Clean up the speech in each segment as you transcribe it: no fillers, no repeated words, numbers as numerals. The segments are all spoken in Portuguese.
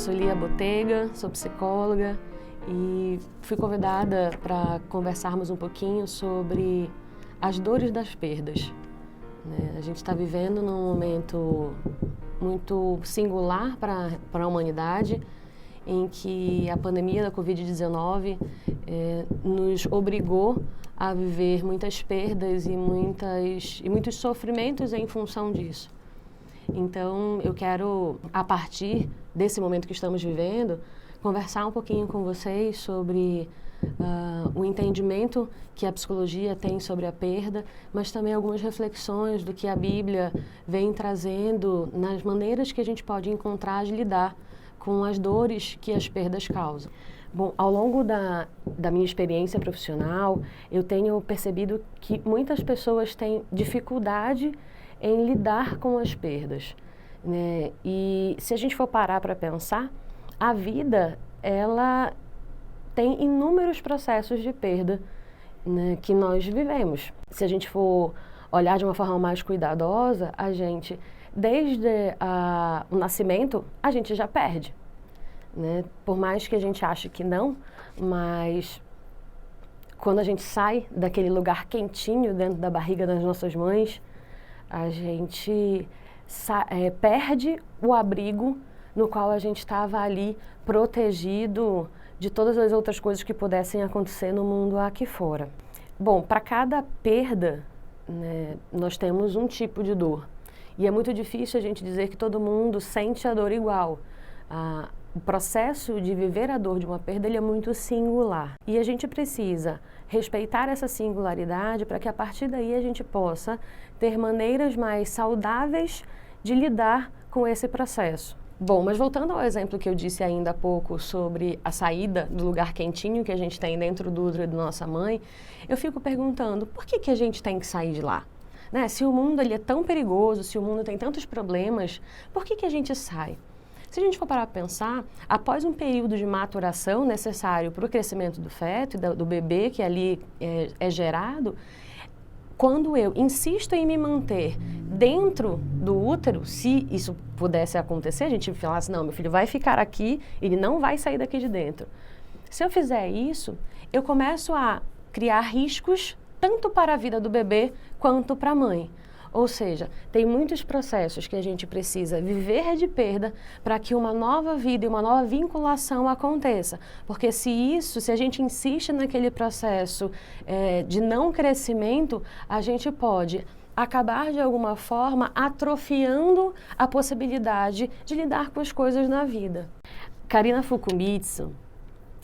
sou Lia Botega, sou psicóloga e fui convidada para conversarmos um pouquinho sobre as dores das perdas. A gente está vivendo num momento muito singular para a humanidade, em que a pandemia da Covid-19 nos obrigou a viver muitas perdas e muitos sofrimentos em função disso. Então, eu quero, a partir desse momento que estamos vivendo, conversar um pouquinho com vocês sobre o entendimento que a psicologia tem sobre a perda, mas também algumas reflexões do que a Bíblia vem trazendo nas maneiras que a gente pode encontrar de lidar com as dores que as perdas causam. Bom, ao longo da minha experiência profissional, eu tenho percebido que muitas pessoas têm dificuldade em lidar com as perdas, né? E se a gente for parar para pensar, a vida, ela tem inúmeros processos de perda, né, que nós vivemos. Se a gente for olhar de uma forma mais cuidadosa, a gente, desde o nascimento, a gente já perde, né? Por mais que a gente ache que não, mas quando a gente sai daquele lugar quentinho dentro da barriga das nossas mães, a gente perde o abrigo no qual a gente estava ali protegido de todas as outras coisas que pudessem acontecer no mundo aqui fora. Bom, para cada perda, né, nós temos um tipo de dor. E é muito difícil a gente dizer que todo mundo sente a dor igual. O processo de viver a dor de uma perda, ele é muito singular. E a gente precisa respeitar essa singularidade para que a partir daí a gente possa ter maneiras mais saudáveis de lidar com esse processo. Bom, mas voltando ao exemplo que eu disse ainda há pouco sobre a saída do lugar quentinho que a gente tem dentro do útero da nossa mãe, eu fico perguntando, por que a gente tem que sair de lá? Né? Se o mundo ele é tão perigoso, se o mundo tem tantos problemas, por que a gente sai? Se a gente for parar para pensar, após um período de maturação necessário para o crescimento do feto e do bebê que ali é gerado, quando eu insisto em me manter dentro do útero, se isso pudesse acontecer, a gente falasse, não, meu filho vai ficar aqui, ele não vai sair daqui de dentro. Se eu fizer isso, eu começo a criar riscos tanto para a vida do bebê quanto para a mãe. Ou seja, tem muitos processos que a gente precisa viver de perda para que uma nova vida e uma nova vinculação aconteça. Porque se a gente insiste naquele processo de não crescimento, a gente pode acabar de alguma forma atrofiando a possibilidade de lidar com as coisas na vida. Karina Fukumitsu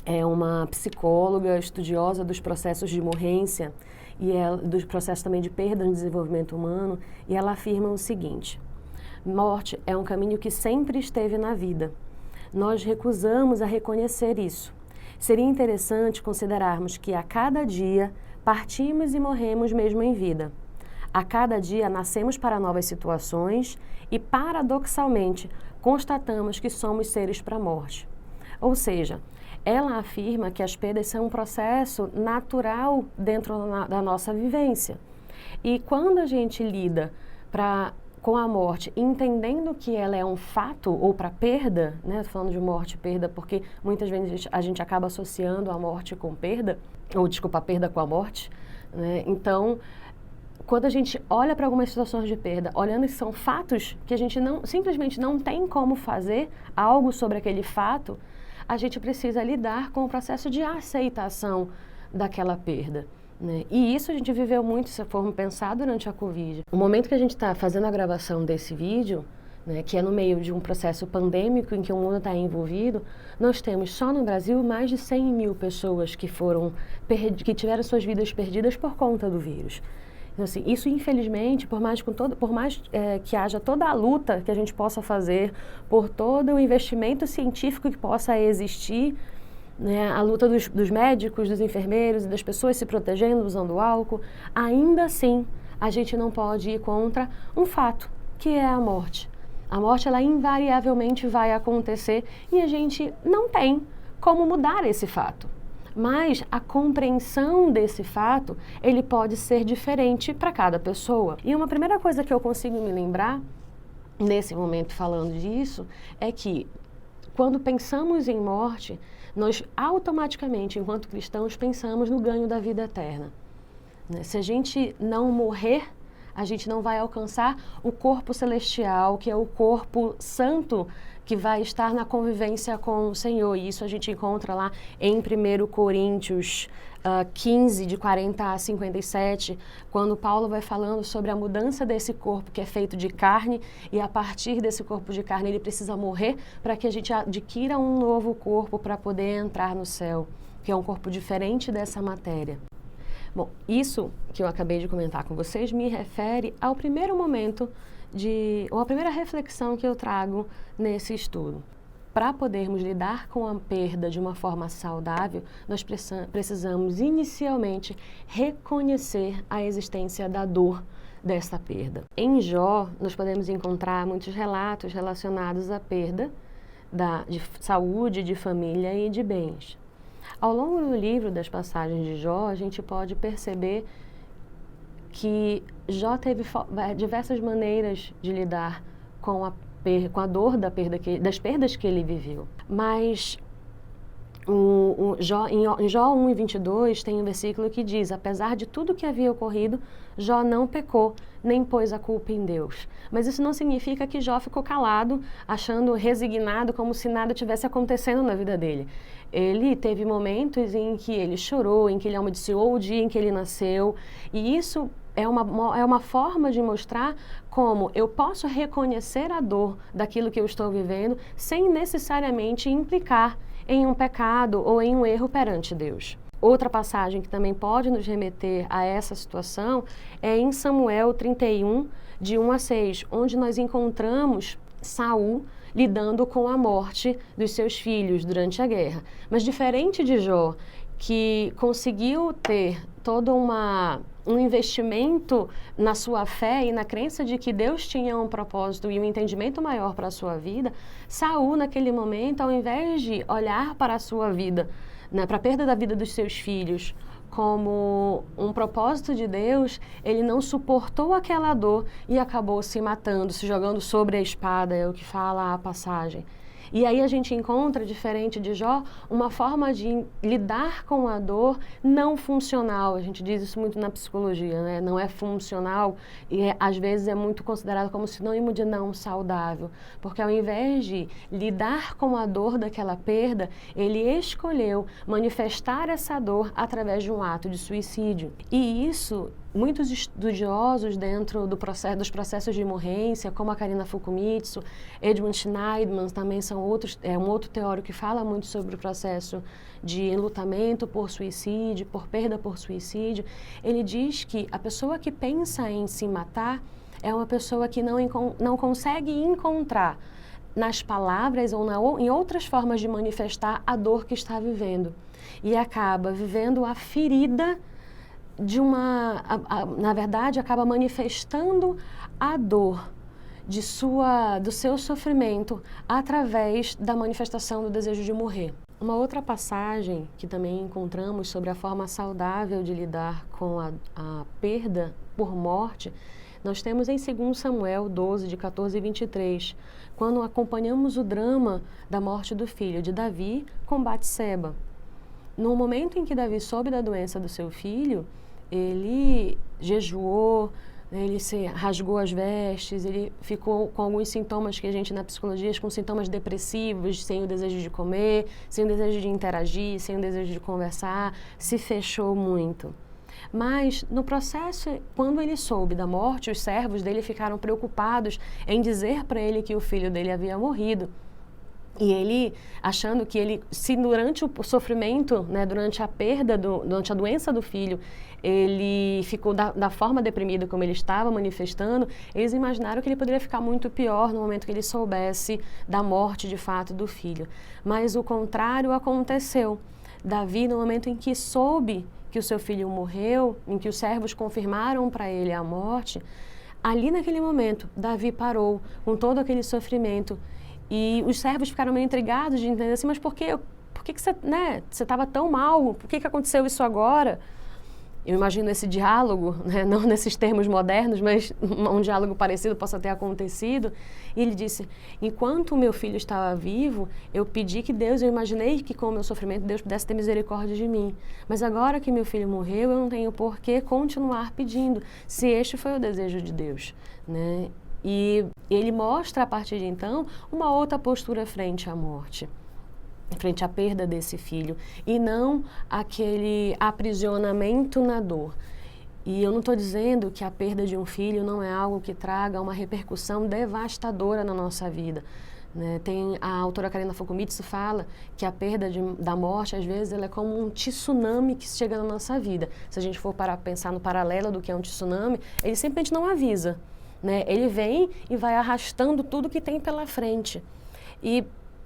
é uma psicóloga estudiosa dos processos de morrência e dos processos também de perda no desenvolvimento humano, e ela afirma o seguinte: morte é um caminho que sempre esteve na vida. Nós recusamos a reconhecer isso. Seria interessante considerarmos que a cada dia partimos e morremos mesmo em vida. A cada dia nascemos para novas situações e, paradoxalmente, constatamos que somos seres para a morte. Ou seja, ela afirma que as perdas são um processo natural dentro da nossa vivência. E quando a gente lida com a morte, entendendo que ela é um fato, ou para perda, né? Estou falando de morte e perda, porque muitas vezes a gente acaba associando a morte com perda, ou desculpa, a perda com a morte, né? Então, quando a gente olha para algumas situações de perda, olhando que são fatos que a gente simplesmente não tem como fazer algo sobre aquele fato, a gente precisa lidar com o processo de aceitação daquela perda, né? E isso a gente viveu muito, se formos pensar, durante a Covid. O momento que a gente está fazendo a gravação desse vídeo, né, que é no meio de um processo pandêmico em que o mundo está envolvido, nós temos só no Brasil mais de 100 mil pessoas que tiveram suas vidas perdidas por conta do vírus. Então, assim, isso, infelizmente, por mais que haja toda a luta que a gente possa fazer, por todo o investimento científico que possa existir, né, a luta dos médicos, dos enfermeiros e das pessoas se protegendo, usando álcool, ainda assim, a gente não pode ir contra um fato, que é a morte. A morte, ela invariavelmente vai acontecer e a gente não tem como mudar esse fato. Mas a compreensão desse fato, ele pode ser diferente para cada pessoa. E uma primeira coisa que eu consigo me lembrar, nesse momento falando disso, é que quando pensamos em morte, nós automaticamente, enquanto cristãos, pensamos no ganho da vida eterna. Né? Se a gente não morrer, a gente não vai alcançar o corpo celestial, que é o corpo santo, que vai estar na convivência com o Senhor. E isso a gente encontra lá em 1 Coríntios 15, de 40 a 57, quando Paulo vai falando sobre a mudança desse corpo que é feito de carne, e a partir desse corpo de carne ele precisa morrer para que a gente adquira um novo corpo para poder entrar no céu, que é um corpo diferente dessa matéria. Bom, isso que eu acabei de comentar com vocês me refere ao primeiro momento ou a primeira reflexão que eu trago nesse estudo. Para podermos lidar com a perda de uma forma saudável, nós precisamos inicialmente reconhecer a existência da dor dessa perda. Em Jó, nós podemos encontrar muitos relatos relacionados à perda de saúde, de família e de bens. Ao longo do livro das passagens de Jó, a gente pode perceber que Jó teve diversas maneiras de lidar com a dor das perdas que ele viveu. Mas em Jó 1 e 22 tem um versículo que diz: apesar de tudo que havia ocorrido, Jó não pecou, nem pôs a culpa em Deus. Mas isso não significa que Jó ficou calado, achando resignado, como se nada tivesse acontecendo na vida dele. Ele teve momentos em que ele chorou, em que ele amaldiçoou o dia em que ele nasceu, e isso é uma forma de mostrar como eu posso reconhecer a dor daquilo que eu estou vivendo sem necessariamente implicar em um pecado ou em um erro perante Deus. Outra passagem que também pode nos remeter a essa situação é em Samuel 31, de 1 a 6, onde nós encontramos Saul lidando com a morte dos seus filhos durante a guerra. Mas diferente de Jó, que conseguiu ter todo um investimento na sua fé e na crença de que Deus tinha um propósito e um entendimento maior para a sua vida, Saul, naquele momento, ao invés de olhar para a sua vida, né, para a perda da vida dos seus filhos, como um propósito de Deus, ele não suportou aquela dor e acabou se matando, se jogando sobre a espada, é o que fala a passagem. E aí a gente encontra, diferente de Jó, uma forma de lidar com a dor não funcional. A gente diz isso muito na psicologia, né? Não é funcional e às vezes é muito considerado como sinônimo de não saudável. Porque ao invés de lidar com a dor daquela perda, ele escolheu manifestar essa dor através de um ato de suicídio. E isso, muitos estudiosos dentro dos processos de morrência, como a Karina Fukumitsu, Edmund Schneidman, também são um outro teórico que fala muito sobre o processo de enlutamento por suicídio, por perda por suicídio. Ele diz que a pessoa que pensa em se matar é uma pessoa que não consegue encontrar nas palavras ou em outras formas de manifestar a dor que está vivendo. E acaba vivendo a ferida na verdade, acaba manifestando a dor do seu sofrimento através da manifestação do desejo de morrer. Uma outra passagem que também encontramos sobre a forma saudável de lidar com a perda por morte, nós temos em 2 Samuel 12, de 14 e 23, quando acompanhamos o drama da morte do filho de Davi com Batseba. No momento em que Davi soube da doença do seu filho, ele jejuou, ele se rasgou as vestes, ele ficou com alguns sintomas que a gente na psicologia com sintomas depressivos, sem o desejo de comer, sem o desejo de interagir, sem o desejo de conversar, se fechou muito. Mas no processo, quando ele soube da morte, os servos dele ficaram preocupados em dizer para ele que o filho dele havia morrido. E ele, achando que se durante o sofrimento, né, durante a perda, durante a doença do filho, ele ficou da forma deprimida como ele estava manifestando, eles imaginaram que ele poderia ficar muito pior no momento que ele soubesse da morte de fato do filho. Mas o contrário aconteceu. Davi, no momento em que soube que o seu filho morreu, em que os servos confirmaram para ele a morte, ali naquele momento, Davi parou com todo aquele sofrimento. E os servos ficaram meio intrigados de entender assim, mas por que você estava tão mal? Por que aconteceu isso agora? Eu imagino esse diálogo, né, não nesses termos modernos, mas um diálogo parecido possa ter acontecido. E ele disse, enquanto o meu filho estava vivo, eu pedi que Deus, eu imaginei que com o meu sofrimento Deus pudesse ter misericórdia de mim. Mas agora que meu filho morreu, eu não tenho por que continuar pedindo, se este foi o desejo de Deus, né? E ele mostra, a partir de então, uma outra postura frente à morte, frente à perda desse filho, e não aquele aprisionamento na dor. E eu não estou dizendo que a perda de um filho não é algo que traga uma repercussão devastadora na nossa vida, né? Tem a autora Karina Fukumitsu fala que a perda da morte, às vezes, ela é como um tsunami que chega na nossa vida. Se a gente for parar para pensar no paralelo do que é um tsunami, ele simplesmente não avisa, né? Ele vem e vai arrastando tudo que tem pela frente. E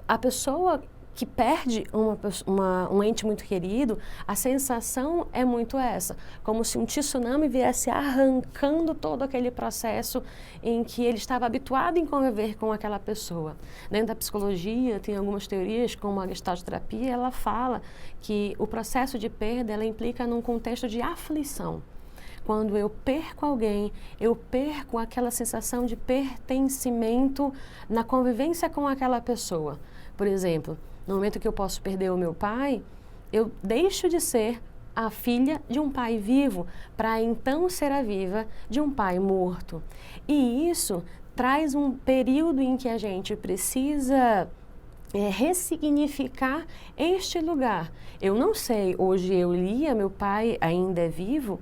a pessoa que perde um ente muito querido, a sensação é muito essa, como se um tsunami viesse arrancando todo aquele processo em que ele estava habituado em conviver com aquela pessoa. Dentro da psicologia, tem algumas teorias, como a gestalterapia, ela fala que o processo de perda, ela implica num contexto de aflição. Quando eu perco alguém, eu perco aquela sensação de pertencimento na convivência com aquela pessoa. Por exemplo, no momento que eu posso perder o meu pai, eu deixo de ser a filha de um pai vivo para então ser a viva de um pai morto. E isso traz um período em que a gente precisa ressignificar este lugar. Eu não sei, hoje eu lia, meu pai ainda é vivo,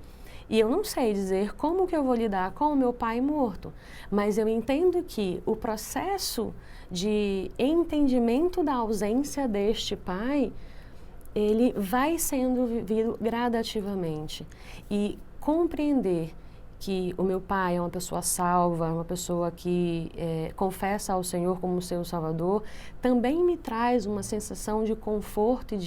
e eu não sei dizer como que eu vou lidar com o meu pai morto, mas eu entendo que o processo de entendimento da ausência deste pai, ele vai sendo vivido gradativamente. E compreender que o meu pai é uma pessoa salva, uma pessoa que confessa ao Senhor como seu Salvador, também me traz uma sensação de conforto e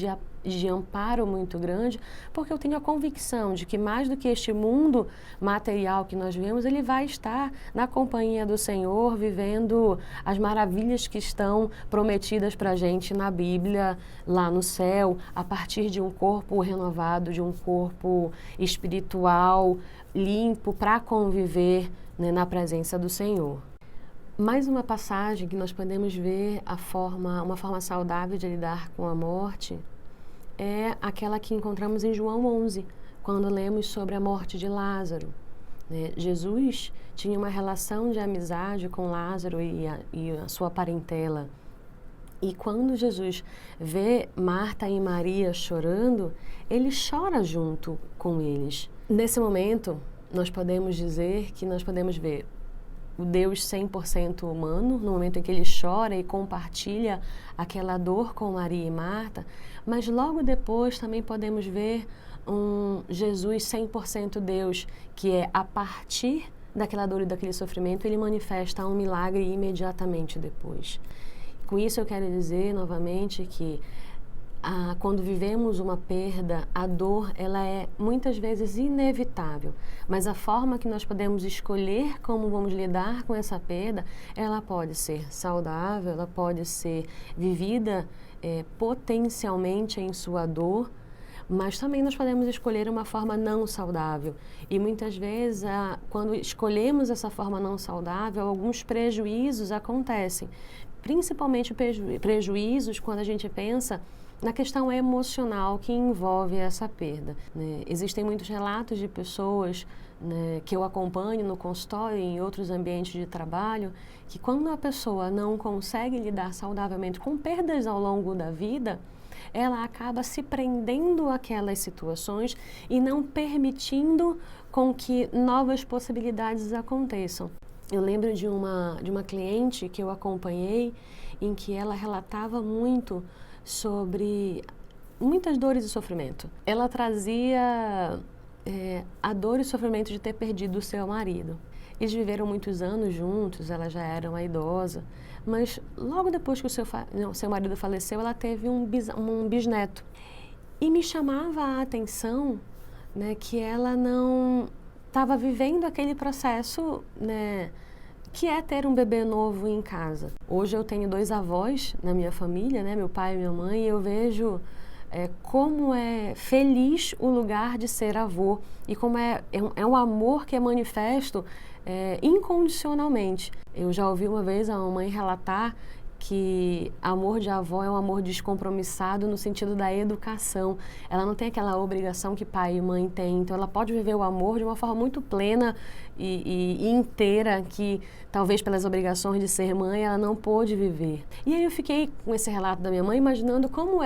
de amparo muito grande, porque eu tenho a convicção de que mais do que este mundo material que nós vemos, ele vai estar na companhia do Senhor, vivendo as maravilhas que estão prometidas para a gente na Bíblia, lá no céu, a partir de um corpo renovado, de um corpo espiritual, limpo, para conviver, né, na presença do Senhor. Mais uma passagem que nós podemos ver uma forma saudável de lidar com a morte é aquela que encontramos em João 11, quando lemos sobre a morte de Lázaro, né? Jesus tinha uma relação de amizade com Lázaro e a sua parentela. E quando Jesus vê Marta e Maria chorando, ele chora junto com eles. Nesse momento, nós podemos dizer que nós podemos ver o Deus 100% humano, no momento em que ele chora e compartilha aquela dor com Maria e Marta, mas logo depois também podemos ver um Jesus 100% Deus, que é a partir daquela dor e daquele sofrimento, ele manifesta um milagre imediatamente depois. Com isso eu quero dizer novamente que quando vivemos uma perda, a dor ela é muitas vezes inevitável, mas a forma que nós podemos escolher como vamos lidar com essa perda, ela pode ser saudável, ela pode ser vivida potencialmente em sua dor, mas também nós podemos escolher uma forma não saudável. E muitas vezes, quando escolhemos essa forma não saudável, alguns prejuízos acontecem, principalmente prejuízos quando a gente pensa na questão emocional que envolve essa perda, né? Existem muitos relatos de pessoas, né, que eu acompanho no consultório e em outros ambientes de trabalho, que quando a pessoa não consegue lidar saudavelmente com perdas ao longo da vida, ela acaba se prendendo àquelas situações e não permitindo com que novas possibilidades aconteçam. Eu lembro de uma cliente que eu acompanhei, em que ela relatava muito sobre muitas dores e sofrimento. Ela trazia a dor e o sofrimento de ter perdido o seu marido. Eles viveram muitos anos juntos, ela já era uma idosa, mas logo depois que o seu marido faleceu, ela teve um bisneto. E me chamava a atenção, né, que ela não estava vivendo aquele processo, né, que é ter um bebê novo em casa. Hoje eu tenho 2 avós na minha família, né, meu pai e minha mãe, e eu vejo como é feliz o lugar de ser avô e como é um amor que é manifesto incondicionalmente. Eu já ouvi uma vez a mãe relatar que amor de avó é um amor descompromissado no sentido da educação. Ela não tem aquela obrigação que pai e mãe têm, então ela pode viver o amor de uma forma muito plena e inteira, que talvez pelas obrigações de ser mãe ela não pôde viver. E aí eu fiquei com esse relato da minha mãe imaginando como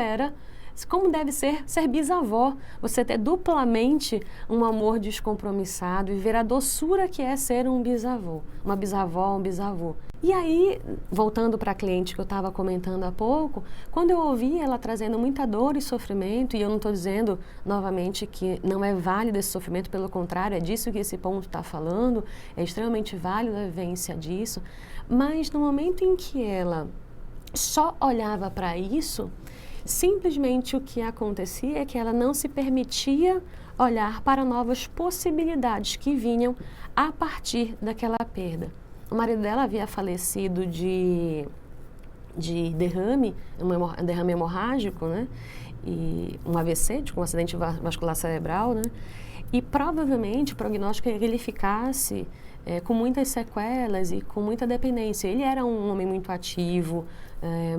deve ser bisavó, você ter duplamente um amor descompromissado e ver a doçura que é ser um bisavô, uma bisavó, um bisavô. E aí, voltando para a cliente que eu estava comentando há pouco, quando eu ouvi ela trazendo muita dor e sofrimento, e eu não estou dizendo novamente que não é válido esse sofrimento, pelo contrário, é disso que esse ponto está falando, é extremamente válido a vivência disso, mas no momento em que ela só olhava para isso, simplesmente o que acontecia é que ela não se permitia olhar para novas possibilidades que vinham a partir daquela perda. O marido dela havia falecido de derrame, um derrame hemorrágico, né? E um AVC, um acidente vascular cerebral, né? E provavelmente o prognóstico é que ele ficasse com muitas sequelas e com muita dependência. Ele era um homem muito ativo,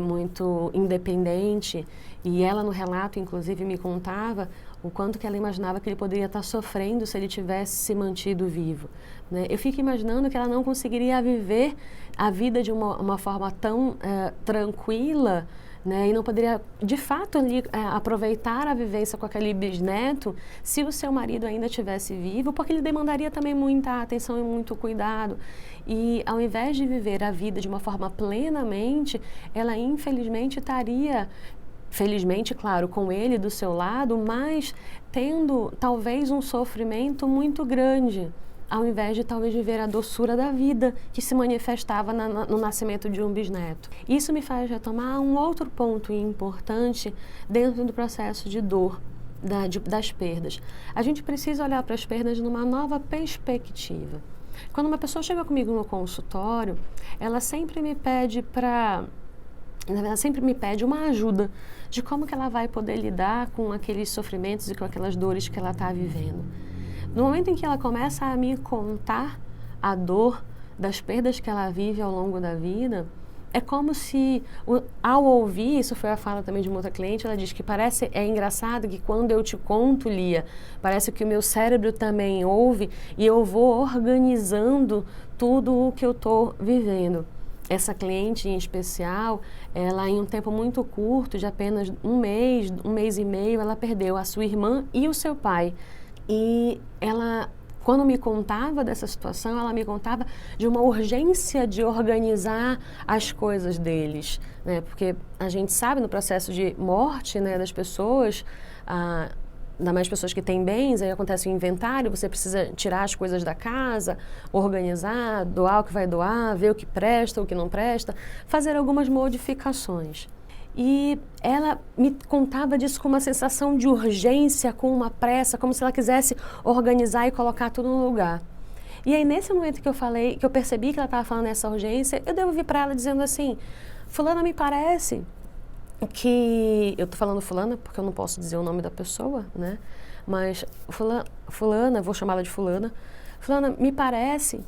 muito independente, e ela no relato, inclusive, me contava o quanto que ela imaginava que ele poderia estar sofrendo se ele tivesse se mantido vivo, né? Eu fico imaginando que ela não conseguiria viver a vida de uma forma tão tranquila, né? E não poderia, de fato, ali, aproveitar a vivência com aquele bisneto se o seu marido ainda estivesse vivo, porque ele demandaria também muita atenção e muito cuidado. E ao invés de viver a vida de uma forma plenamente, ela infelizmente estaria, felizmente, claro, com ele do seu lado, mas tendo talvez um sofrimento muito grande, ao invés de talvez viver a doçura da vida que se manifestava no nascimento de um bisneto. Isso me faz retomar um outro ponto importante dentro do processo de dor das perdas. A gente precisa olhar para as perdas numa nova perspectiva. Quando uma pessoa chega comigo no consultório, ela sempre me pede uma ajuda de como que ela vai poder lidar com aqueles sofrimentos e com aquelas dores que ela está vivendo. No momento em que ela começa a me contar a dor das perdas que ela vive ao longo da vida, é como se, ao ouvir, isso foi a fala também de uma outra cliente, ela diz que é engraçado que quando eu te conto, Lia, parece que o meu cérebro também ouve e eu vou organizando tudo o que eu estou vivendo. Essa cliente em especial, ela em um tempo muito curto, de apenas um mês e meio, ela perdeu a sua irmã e o seu pai. E ela, quando me contava dessa situação, ela me contava de uma urgência de organizar as coisas deles, né? Porque a gente sabe no processo de morte, né, das pessoas, ainda mais pessoas que têm bens, aí acontece o inventário, você precisa tirar as coisas da casa, organizar, doar o que vai doar, ver o que presta, o que não presta, fazer algumas modificações. E ela me contava disso com uma sensação de urgência, com uma pressa, como se ela quisesse organizar e colocar tudo no lugar. E aí, nesse momento que eu percebi que ela estava falando nessa urgência, eu devolvi para ela dizendo assim: fulana, me parece que... Eu estou falando fulana porque eu não posso dizer o nome da pessoa, né? Mas fulana, vou chamá-la de fulana. Fulana, me parece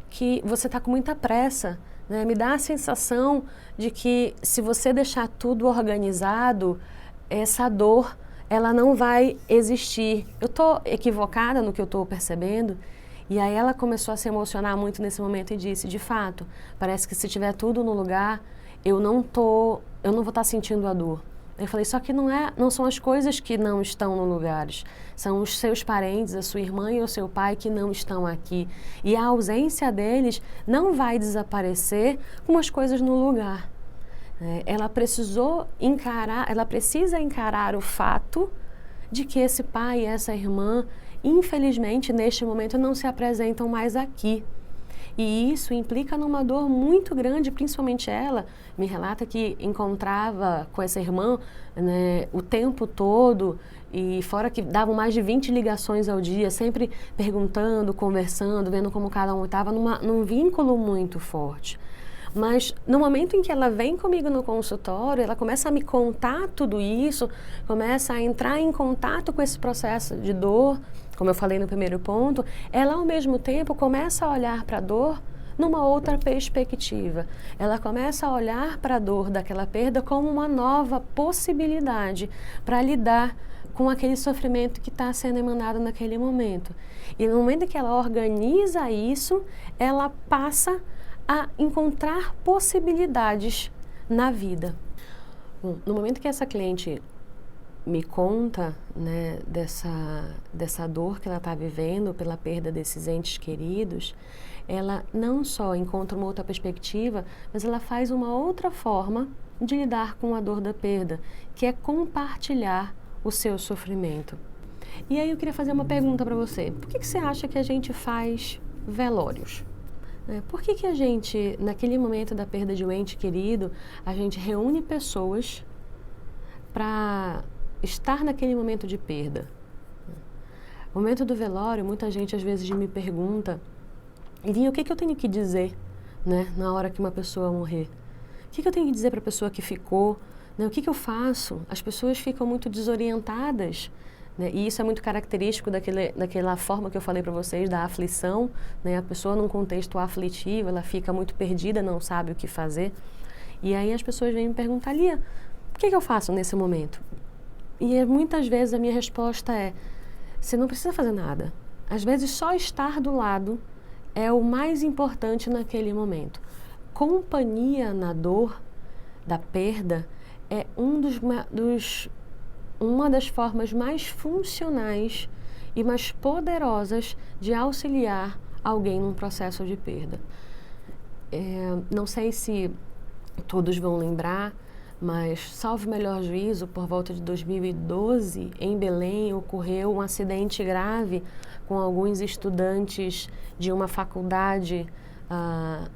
que você está com muita pressa, né? Me dá a sensação de que se você deixar tudo organizado, essa dor, ela não vai existir. Eu estou equivocada no que eu estou percebendo? E aí ela começou a se emocionar muito nesse momento e disse: de fato, parece que se tiver tudo no lugar, eu não vou estar sentindo a dor. Eu falei: só que não são as coisas que não estão no lugares, são os seus parentes, a sua irmã e o seu pai que não estão aqui. E a ausência deles não vai desaparecer com as coisas no lugar. Ela precisa encarar o fato de que esse pai e essa irmã, infelizmente, neste momento, não se apresentam mais aqui. E isso implica numa dor muito grande, principalmente ela me relata que encontrava com essa irmã, né, o tempo todo, e fora que davam mais de 20 ligações ao dia, sempre perguntando, conversando, vendo como cada um estava num vínculo muito forte. Mas no momento em que ela vem comigo no consultório, ela começa a me contar tudo isso, começa a entrar em contato com esse processo de dor, como eu falei no primeiro ponto, ela ao mesmo tempo começa a olhar para a dor numa outra perspectiva. Ela começa a olhar para a dor daquela perda como uma nova possibilidade para lidar com aquele sofrimento que está sendo emanado naquele momento. E no momento que ela organiza isso, ela passa a encontrar possibilidades na vida. Bom, no momento que essa cliente me conta, né, dessa dor que ela está vivendo pela perda desses entes queridos, ela não só encontra uma outra perspectiva, mas ela faz uma outra forma de lidar com a dor da perda, que é compartilhar o seu sofrimento. E aí eu queria fazer uma pergunta para você. Por que você acha que a gente faz velórios? Por que a gente, naquele momento da perda de um ente querido, a gente reúne pessoas para estar naquele momento de perda? No momento do velório, muita gente às vezes me pergunta, Ivinha, o que eu tenho que dizer, né, na hora que uma pessoa morrer? O que eu tenho que dizer para a pessoa que ficou? Né, o que eu faço? As pessoas ficam muito desorientadas, né, e isso é muito característico daquela forma que eu falei para vocês, da aflição, né, a pessoa num contexto aflitivo, ela fica muito perdida, não sabe o que fazer. E aí as pessoas vêm me perguntar, Lia, o que eu faço nesse momento? E muitas vezes a minha resposta é, você não precisa fazer nada. Às vezes só estar do lado é o mais importante naquele momento. Companhia na dor da perda é uma das formas mais funcionais e mais poderosas de auxiliar alguém num processo de perda. Não sei se todos vão lembrar, mas, salvo melhor juízo, por volta de 2012, em Belém, ocorreu um acidente grave com alguns estudantes de uma faculdade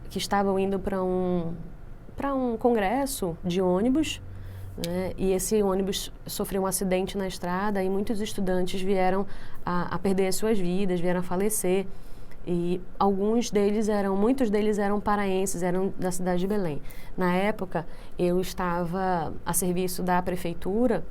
que estavam indo para um congresso de ônibus, né? E esse ônibus sofreu um acidente na estrada e muitos estudantes vieram a perder as suas vidas, vieram a falecer. E muitos deles eram paraenses, eram da cidade de Belém. Na época, eu estava a serviço da prefeitura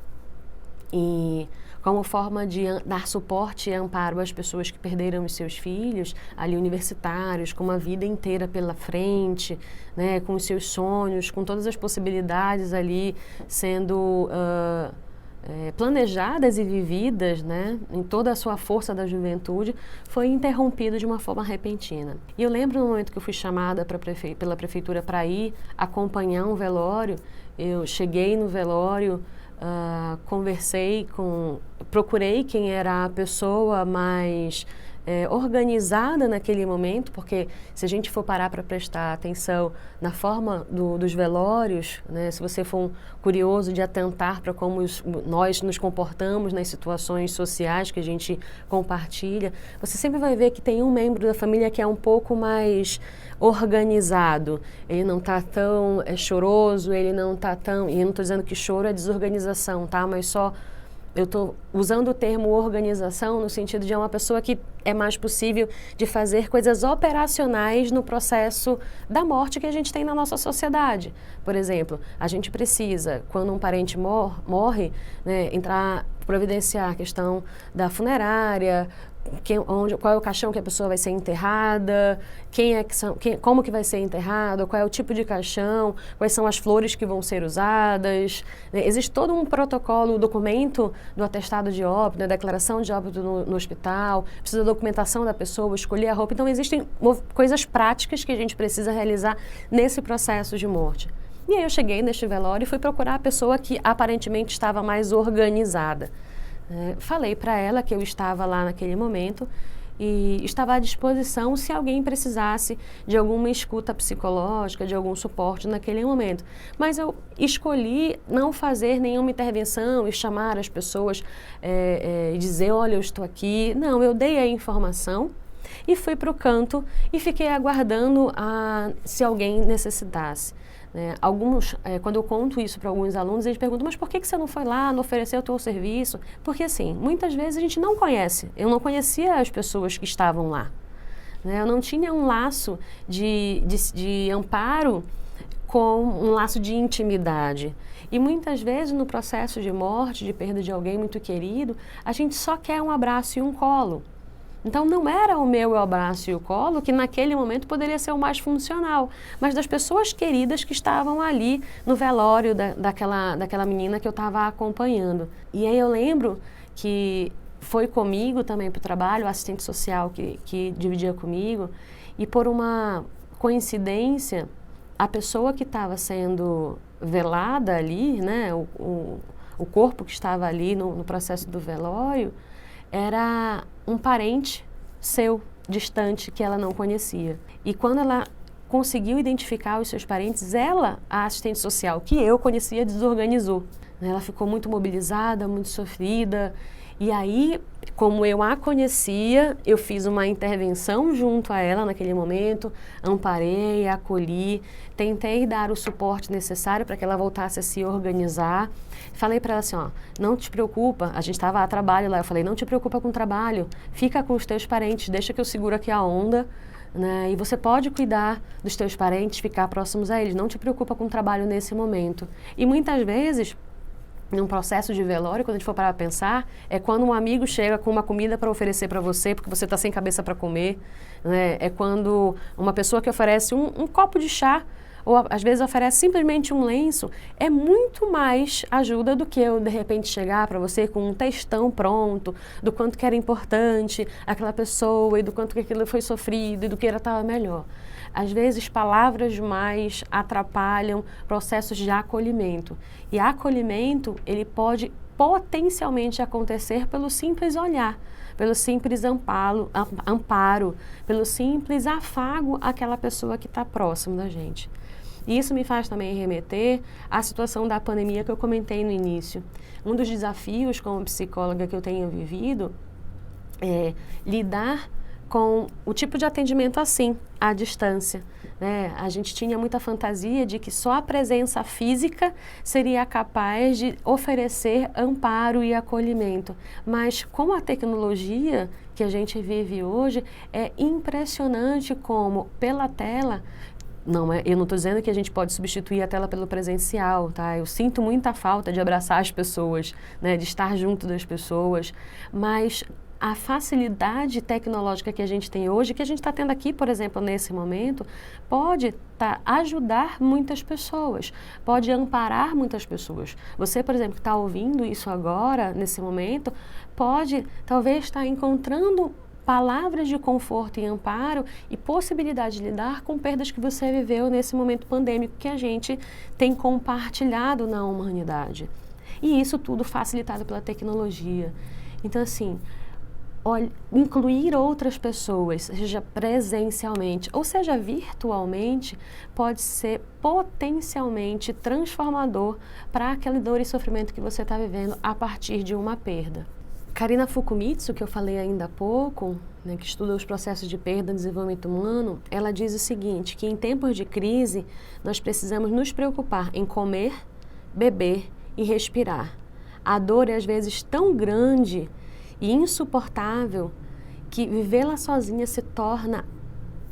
e, como forma de dar suporte e amparo às pessoas que perderam os seus filhos, ali universitários, com uma vida inteira pela frente, né, com os seus sonhos, com todas as possibilidades ali sendo planejadas e vividas, né, em toda a sua força da juventude, foi interrompido de uma forma repentina. E eu lembro no momento que eu fui chamada pela prefeitura para ir acompanhar um velório, eu cheguei no velório, procurei quem era a pessoa mais organizada naquele momento, porque se a gente for parar para prestar atenção na forma dos velórios, né, se você for curioso de atentar para como nós nos comportamos nas situações sociais que a gente compartilha, você sempre vai ver que tem um membro da família que é um pouco mais organizado, ele não está tão choroso, ele não está tão... E eu não estou dizendo que choro é desorganização, tá? Mas só... Eu estou usando o termo organização no sentido de uma pessoa que é mais possível de fazer coisas operacionais no processo da morte que a gente tem na nossa sociedade. Por exemplo, a gente precisa, quando um parente morre, né, providenciar a questão da funerária, qual é o caixão que a pessoa vai ser enterrada, como que vai ser enterrado, qual é o tipo de caixão, quais são as flores que vão ser usadas. Existe todo um protocolo, o documento do atestado de óbito, da declaração de óbito no hospital, precisa da documentação da pessoa, escolher a roupa. Então, existem coisas práticas que a gente precisa realizar nesse processo de morte. E aí eu cheguei neste velório e fui procurar a pessoa que aparentemente estava mais organizada. Falei para ela que eu estava lá naquele momento e estava à disposição se alguém precisasse de alguma escuta psicológica, de algum suporte naquele momento. Mas eu escolhi não fazer nenhuma intervenção e chamar as pessoas e dizer, olha, eu estou aqui. Não, eu dei a informação e fui para o canto e fiquei aguardando se alguém necessitasse. Quando eu conto isso para alguns alunos, eles perguntam, mas por que você não foi lá, não ofereceu o teu serviço? Porque assim, muitas vezes a gente não conhece. Eu não conhecia as pessoas que estavam lá. né? Eu não tinha um laço de amparo com um laço de intimidade. E muitas vezes no processo de morte, de perda de alguém muito querido, a gente só quer um abraço e um colo. Então não era o meu abraço e o colo que naquele momento poderia ser o mais funcional, mas das pessoas queridas que estavam ali no velório daquela menina que eu estava acompanhando. E aí eu lembro que foi comigo também para o trabalho, o assistente social que dividia comigo, e por uma coincidência, a pessoa que estava sendo velada ali, né, o corpo que estava ali no processo do velório, era um parente seu, distante, que ela não conhecia. E quando ela conseguiu identificar os seus parentes, ela, a assistente social que eu conhecia, desorganizou. Ela ficou muito mobilizada, muito sofrida. E aí, como eu a conhecia, eu fiz uma intervenção junto a ela naquele momento, amparei, acolhi, tentei dar o suporte necessário para que ela voltasse a se organizar. Falei para ela assim, ó, não te preocupa, a gente estava a trabalho lá, eu falei, não te preocupa com o trabalho, fica com os teus parentes, deixa que eu seguro aqui a onda, né? E você pode cuidar dos teus parentes, ficar próximos a eles, não te preocupa com o trabalho nesse momento. E muitas vezes, num processo de velório, quando a gente for parar para pensar, é quando um amigo chega com uma comida para oferecer para você, porque você está sem cabeça para comer, né? É quando uma pessoa que oferece um copo de chá, ou às vezes oferece simplesmente um lenço, é muito mais ajuda do que eu, de repente, chegar para você com um textão pronto, do quanto que era importante aquela pessoa, e do quanto que aquilo foi sofrido, e do que ela estava melhor. Às vezes, palavras demais atrapalham processos de acolhimento. E acolhimento, ele pode potencialmente acontecer pelo simples olhar, pelo simples amparo, pelo simples afago àquela pessoa que está próximo da gente. E isso me faz também remeter à situação da pandemia que eu comentei no início. Um dos desafios como psicóloga que eu tenho vivido é lidar com o tipo de atendimento assim, à distância, né? A gente tinha muita fantasia de que só a presença física seria capaz de oferecer amparo e acolhimento. Mas com a tecnologia que a gente vive hoje, é impressionante como pela tela. Eu não estou dizendo que a gente pode substituir a tela pelo presencial, tá? Eu sinto muita falta de abraçar as pessoas, né? De estar junto das pessoas, mas a facilidade tecnológica que a gente tem hoje, que a gente está tendo aqui, por exemplo, nesse momento, pode ajudar muitas pessoas, pode amparar muitas pessoas. Você, por exemplo, que está ouvindo isso agora, nesse momento, pode talvez estar encontrando palavras de conforto e amparo e possibilidade de lidar com perdas que você viveu nesse momento pandêmico que a gente tem compartilhado na humanidade. E isso tudo facilitado pela tecnologia. Então, assim, incluir outras pessoas, seja presencialmente ou seja virtualmente, pode ser potencialmente transformador para aquela dor e sofrimento que você está vivendo a partir de uma perda. Karina Fukumitsu, que eu falei ainda há pouco, né, que estuda os processos de perda e desenvolvimento humano, ela diz o seguinte, que em tempos de crise, nós precisamos nos preocupar em comer, beber e respirar. A dor é às vezes tão grande e insuportável que vivê-la sozinha se torna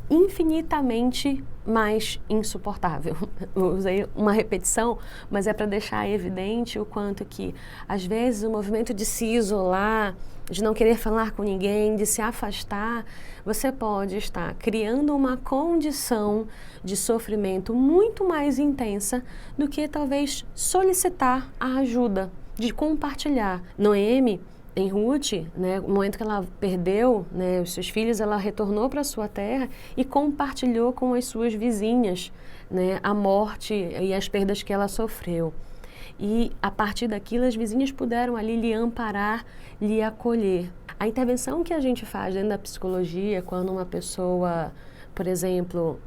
infinitamente mais insuportável. Eu usei uma repetição, mas é para deixar evidente o quanto que, às vezes, o movimento de se isolar, de não querer falar com ninguém, de se afastar, você pode estar criando uma condição de sofrimento muito mais intensa do que talvez solicitar a ajuda, de compartilhar. Noemi, em Ruth, né, no momento que ela perdeu, né, os seus filhos, ela retornou para a sua terra e compartilhou com as suas vizinhas, né, a morte e as perdas que ela sofreu. E a partir daquilo as vizinhas puderam ali lhe amparar, lhe acolher. A intervenção que a gente faz dentro da psicologia, quando uma pessoa, por exemplo,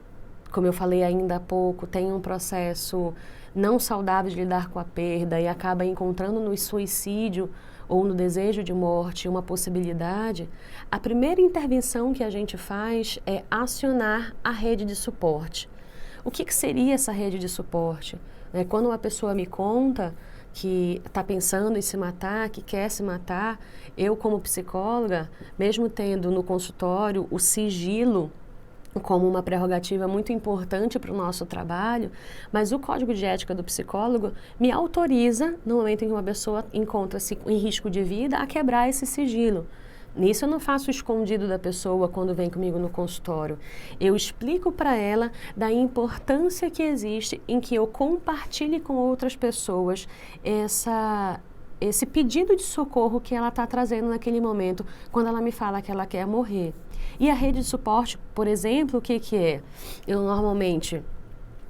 como eu falei ainda há pouco, tem um processo não saudável de lidar com a perda e acaba encontrando no suicídio ou no desejo de morte uma possibilidade, a primeira intervenção que a gente faz é acionar a rede de suporte. O que seria essa rede de suporte? Quando uma pessoa me conta que está pensando em se matar, que quer se matar, eu como psicóloga, mesmo tendo no consultório o sigilo como uma prerrogativa muito importante para o nosso trabalho, mas o código de ética do psicólogo me autoriza, no momento em que uma pessoa encontra-se em risco de vida, a quebrar esse sigilo. Nisso eu não faço escondido da pessoa quando vem comigo no consultório. Eu explico para ela da importância que existe em que eu compartilhe com outras pessoas esse pedido de socorro que ela está trazendo naquele momento, quando ela me fala que ela quer morrer. E a rede de suporte, por exemplo, o que é? Eu normalmente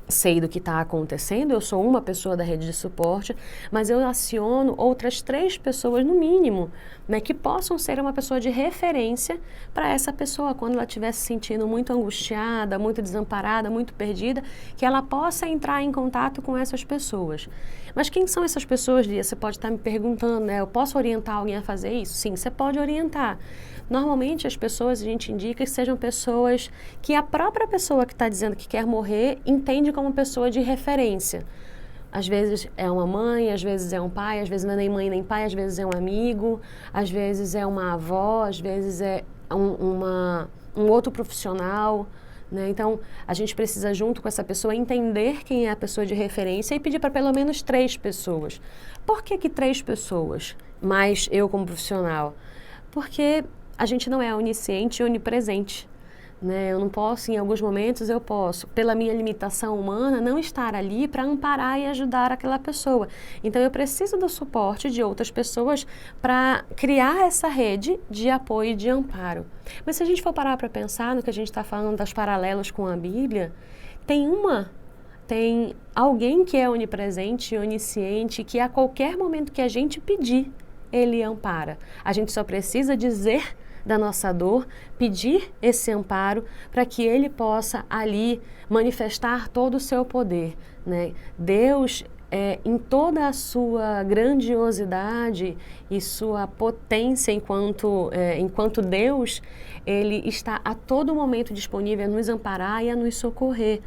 sei do que está acontecendo, eu sou uma pessoa da rede de suporte, mas eu aciono outras 3 pessoas, no mínimo, né, que possam ser uma pessoa de referência para essa pessoa, quando ela estiver se sentindo muito angustiada, muito desamparada, muito perdida, que ela possa entrar em contato com essas pessoas. Mas quem são essas pessoas, Lia? Você pode estar me perguntando, né? Eu posso orientar alguém a fazer isso? Sim, você pode orientar. Normalmente as pessoas, a gente indica que sejam pessoas que a própria pessoa que está dizendo que quer morrer entende como pessoa de referência. Às vezes é uma mãe, às vezes é um pai, às vezes não é nem mãe nem pai, às vezes é um amigo, às vezes é uma avó, às vezes é um outro profissional, né? Então, a gente precisa, junto com essa pessoa, entender quem é a pessoa de referência e pedir para pelo menos 3 pessoas. Por que 3 pessoas? Mais eu como profissional? Porque a gente não é onisciente e onipresente, né? Eu não posso, em alguns momentos eu posso, pela minha limitação humana, não estar ali para amparar e ajudar aquela pessoa. Então eu preciso do suporte de outras pessoas para criar essa rede de apoio e de amparo. Mas se a gente for parar para pensar no que a gente está falando das paralelos com a Bíblia, tem alguém que é onipresente e onisciente, que a qualquer momento que a gente pedir, ele ampara. A gente só precisa dizer da nossa dor, pedir esse amparo para que ele possa ali manifestar todo o seu poder, né? Deus, em toda a sua grandiosidade e sua potência enquanto Deus, ele está a todo momento disponível a nos amparar e a nos socorrer.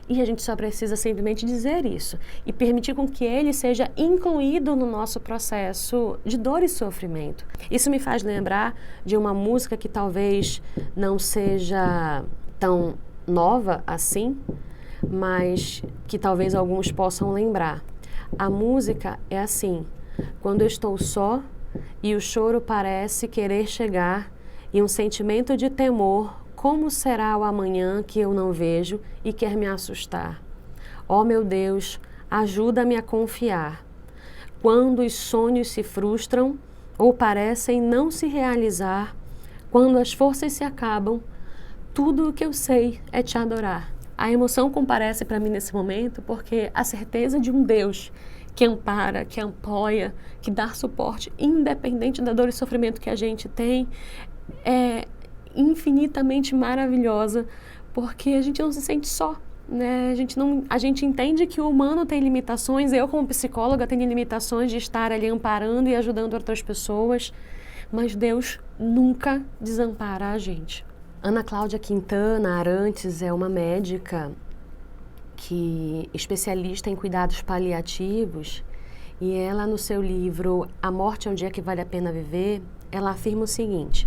E a gente só precisa simplesmente dizer isso e permitir com que ele seja incluído no nosso processo de dor e sofrimento. Isso me faz lembrar de uma música que talvez não seja tão nova assim, mas que talvez alguns possam lembrar. A música é assim: quando eu estou só e o choro parece querer chegar e um sentimento de temor, como será o amanhã que eu não vejo e quer me assustar? Ó meu Deus, ajuda-me a confiar. Quando os sonhos se frustram ou parecem não se realizar, quando as forças se acabam, tudo o que eu sei é te adorar. A emoção comparece para mim nesse momento porque a certeza de um Deus que ampara, que apoia, que dá suporte, independente da dor e sofrimento que a gente tem, é infinitamente maravilhosa, porque a gente não se sente só, né? A gente entende que o humano tem limitações, eu como psicóloga tenho limitações de estar ali amparando e ajudando outras pessoas, mas Deus nunca desampara a gente. Ana Cláudia Quintana Arantes é uma médica especialista em cuidados paliativos, e ela, no seu livro A Morte é um Dia que Vale a Pena Viver, ela afirma o seguinte: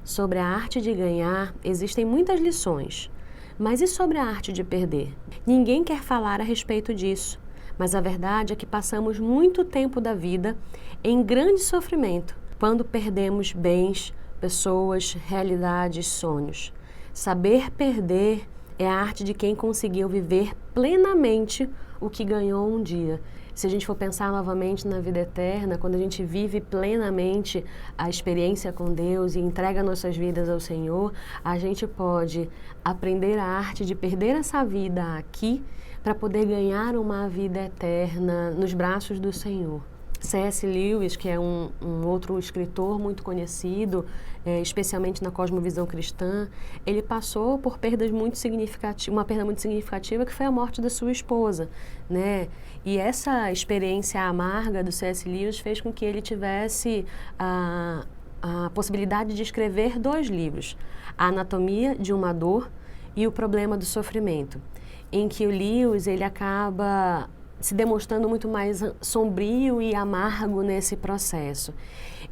sobre a arte de ganhar, existem muitas lições. Mas e sobre a arte de perder? Ninguém quer falar a respeito disso, mas a verdade é que passamos muito tempo da vida em grande sofrimento, quando perdemos bens, pessoas, realidades, sonhos. Saber perder é a arte de quem conseguiu viver plenamente o que ganhou um dia. Se a gente for pensar novamente na vida eterna, quando a gente vive plenamente a experiência com Deus e entrega nossas vidas ao Senhor, a gente pode aprender a arte de perder essa vida aqui para poder ganhar uma vida eterna nos braços do Senhor. C.S. Lewis, que é um outro escritor muito conhecido, especialmente na cosmovisão cristã, ele passou por perdas muito significativas, uma perda muito significativa, que foi a morte da sua esposa, né? E essa experiência amarga do C.S. Lewis fez com que ele tivesse a possibilidade de escrever 2 livros, A Anatomia de uma Dor e O Problema do Sofrimento, em que o Lewis ele acaba se demonstrando muito mais sombrio e amargo nesse processo.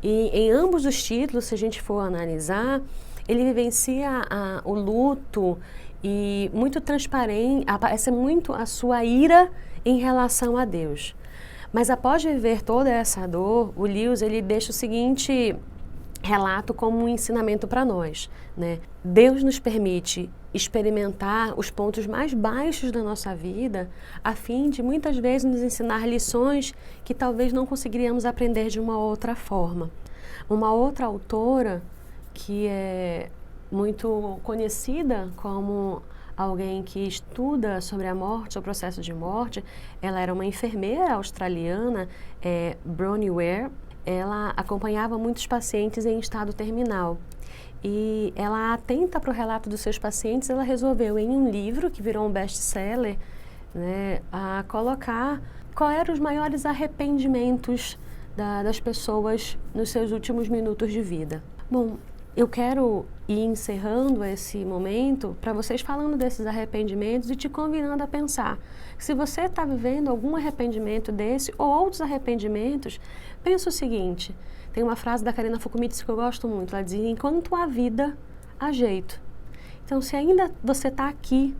E em ambos os títulos, se a gente for analisar, ele vivencia o luto e muito transparente, aparece muito a sua ira em relação a Deus. Mas após viver toda essa dor, o Lewis ele deixa o seguinte relato como um ensinamento para nós, né? Deus nos permite experimentar os pontos mais baixos da nossa vida, a fim de muitas vezes nos ensinar lições que talvez não conseguiríamos aprender de uma outra forma. Uma outra autora que é muito conhecida como alguém que estuda sobre a morte, o processo de morte, ela era uma enfermeira australiana, Bronnie Ware. Ela acompanhava muitos pacientes em estado terminal. E ela, atenta para o relato dos seus pacientes, ela resolveu, em um livro que virou um best-seller, né, a colocar quais eram os maiores arrependimentos das pessoas nos seus últimos minutos de vida. Bom, eu quero ir encerrando esse momento para vocês falando desses arrependimentos e te convidando a pensar. Se você está vivendo algum arrependimento desse ou outros arrependimentos, pensa o seguinte, tem uma frase da Karina Fukumitsu que eu gosto muito, ela diz, enquanto há vida, há jeito. Então, se ainda você está aqui,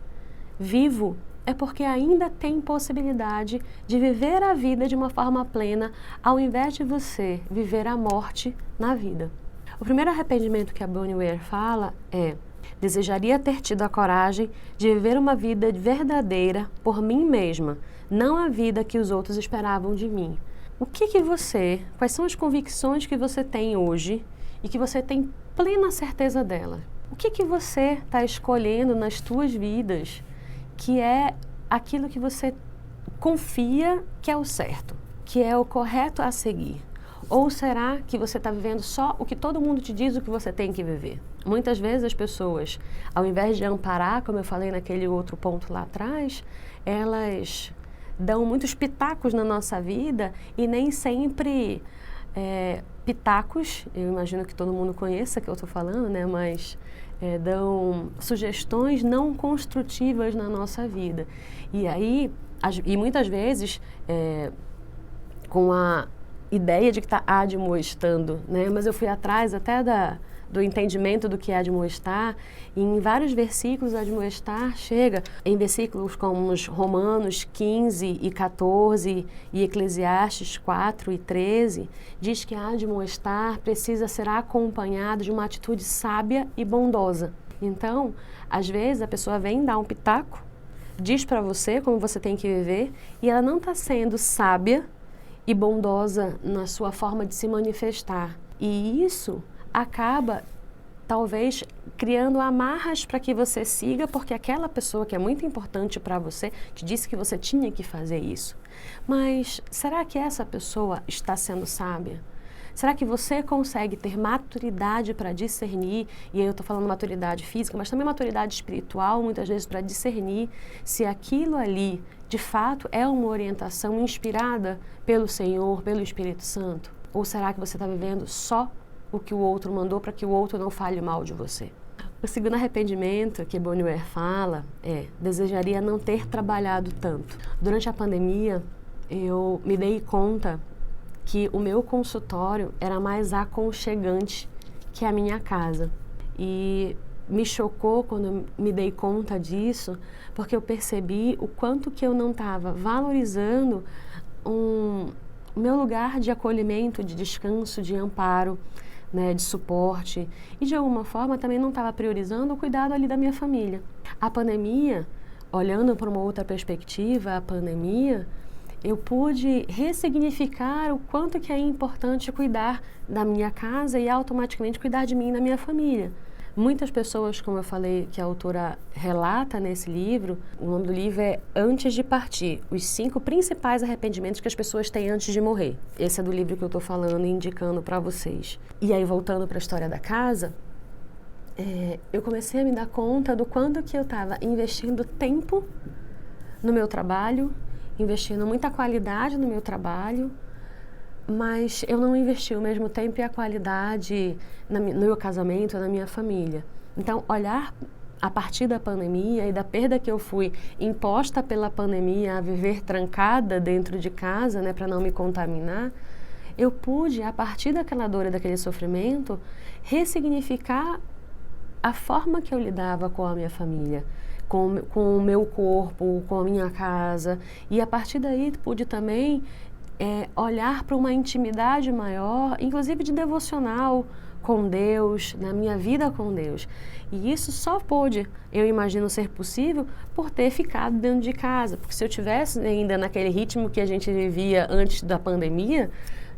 vivo, é porque ainda tem possibilidade de viver a vida de uma forma plena, ao invés de você viver a morte na vida. O primeiro arrependimento que a Bronnie Ware fala é: desejaria ter tido a coragem de viver uma vida verdadeira por mim mesma, não a vida que os outros esperavam de mim. Quais são as convicções que você tem hoje e que você tem plena certeza dela? O que você está escolhendo nas tuas vidas que é aquilo que você confia que é o certo, que é o correto a seguir? Ou será que você está vivendo só o que todo mundo te diz o que você tem que viver? Muitas vezes as pessoas, ao invés de amparar, como eu falei naquele outro ponto lá atrás, elas dão muitos pitacos na nossa vida e nem sempre pitacos, eu imagino que todo mundo conheça que eu estou falando, né? Mas dão sugestões não construtivas na nossa vida. E aí, muitas vezes, com a ideia de que está admoestando, né? Mas eu fui atrás até do entendimento do que é admoestar, e em vários versículos admoestar chega em versículos como os Romanos 15 e 14 e Eclesiastes 4 e 13, diz que admoestar precisa ser acompanhado de uma atitude sábia e bondosa. Então, às vezes a pessoa vem dar um pitaco, diz para você como você tem que viver, e ela não está sendo sábia e bondosa na sua forma de se manifestar. E isso acaba, talvez, criando amarras para que você siga, porque aquela pessoa que é muito importante para você te disse que você tinha que fazer isso. Mas será que essa pessoa está sendo sábia? Será que você consegue ter maturidade para discernir, e aí eu estou falando maturidade física, mas também maturidade espiritual, muitas vezes para discernir se aquilo ali, de fato, é uma orientação inspirada pelo Senhor, pelo Espírito Santo? Ou será que você está vivendo só o que o outro mandou para que o outro não fale mal de você? O segundo arrependimento que Bronnie Ware fala desejaria não ter trabalhado tanto. Durante a pandemia, eu me dei conta que o meu consultório era mais aconchegante que a minha casa. E me chocou quando eu me dei conta disso, porque eu percebi o quanto que eu não estava valorizando o meu lugar de acolhimento, de descanso, de amparo, né, de suporte. E de alguma forma também não estava priorizando o cuidado ali da minha família. A pandemia, olhando para uma outra perspectiva, a pandemia, eu pude ressignificar o quanto que é importante cuidar da minha casa e automaticamente cuidar de mim e da minha família. Muitas pessoas, como eu falei, que a autora relata nesse livro, o nome do livro é Antes de Partir, os 5 principais arrependimentos que as pessoas têm antes de morrer. Esse é do livro que eu estou falando e indicando para vocês. E aí, voltando para a história da casa, eu comecei a me dar conta do quanto que eu estava investindo tempo no meu trabalho, investindo muita qualidade no meu trabalho, mas eu não investi o mesmo tempo e a qualidade no meu casamento, na minha família. Então, olhar a partir da pandemia e da perda que eu fui imposta pela pandemia a viver trancada dentro de casa, né, para não me contaminar, eu pude, a partir daquela dor e daquele sofrimento, ressignificar a forma que eu lidava com a minha família, com o meu corpo, com a minha casa. E a partir daí pude também olhar para uma intimidade maior, inclusive de devocional com Deus, na minha vida com Deus. E isso só pôde, eu imagino, ser possível por ter ficado dentro de casa. Porque se eu tivesse ainda naquele ritmo que a gente vivia antes da pandemia,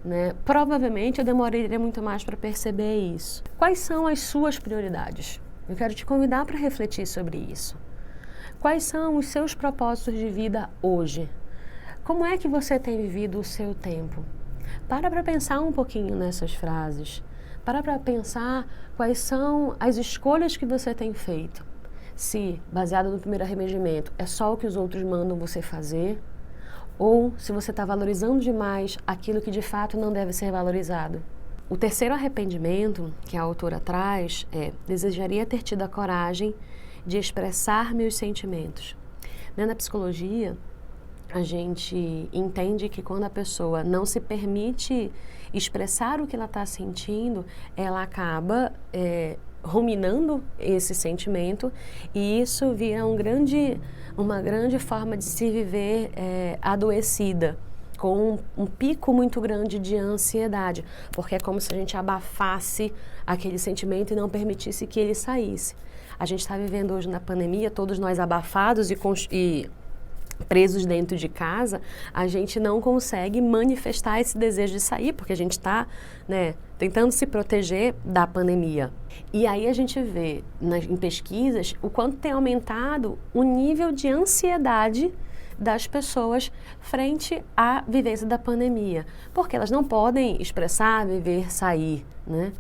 né, provavelmente eu demoraria muito mais para perceber isso. Quais são as suas prioridades? Eu quero te convidar para refletir sobre isso. Quais são os seus propósitos de vida hoje? Como é que você tem vivido o seu tempo? Para pensar um pouquinho nessas frases. Para pensar quais são as escolhas que você tem feito. Se, baseado no primeiro arrependimento, é só o que os outros mandam você fazer, ou se você está valorizando demais aquilo que de fato não deve ser valorizado. O terceiro arrependimento que a autora traz é: desejaria ter tido a coragem de expressar meus sentimentos. Na psicologia, a gente entende que quando a pessoa não se permite expressar o que ela está sentindo, ela acaba ruminando esse sentimento, e isso vira uma grande forma de se viver adoecida, com um pico muito grande de ansiedade, porque é como se a gente abafasse aquele sentimento e não permitisse que ele saísse. A gente está vivendo hoje na pandemia, todos nós abafados e presos dentro de casa, a gente não consegue manifestar esse desejo de sair, porque a gente está, né, tentando se proteger da pandemia. E aí a gente vê em pesquisas o quanto tem aumentado o nível de ansiedade das pessoas frente à vivência da pandemia, porque elas não podem expressar, viver, sair, né?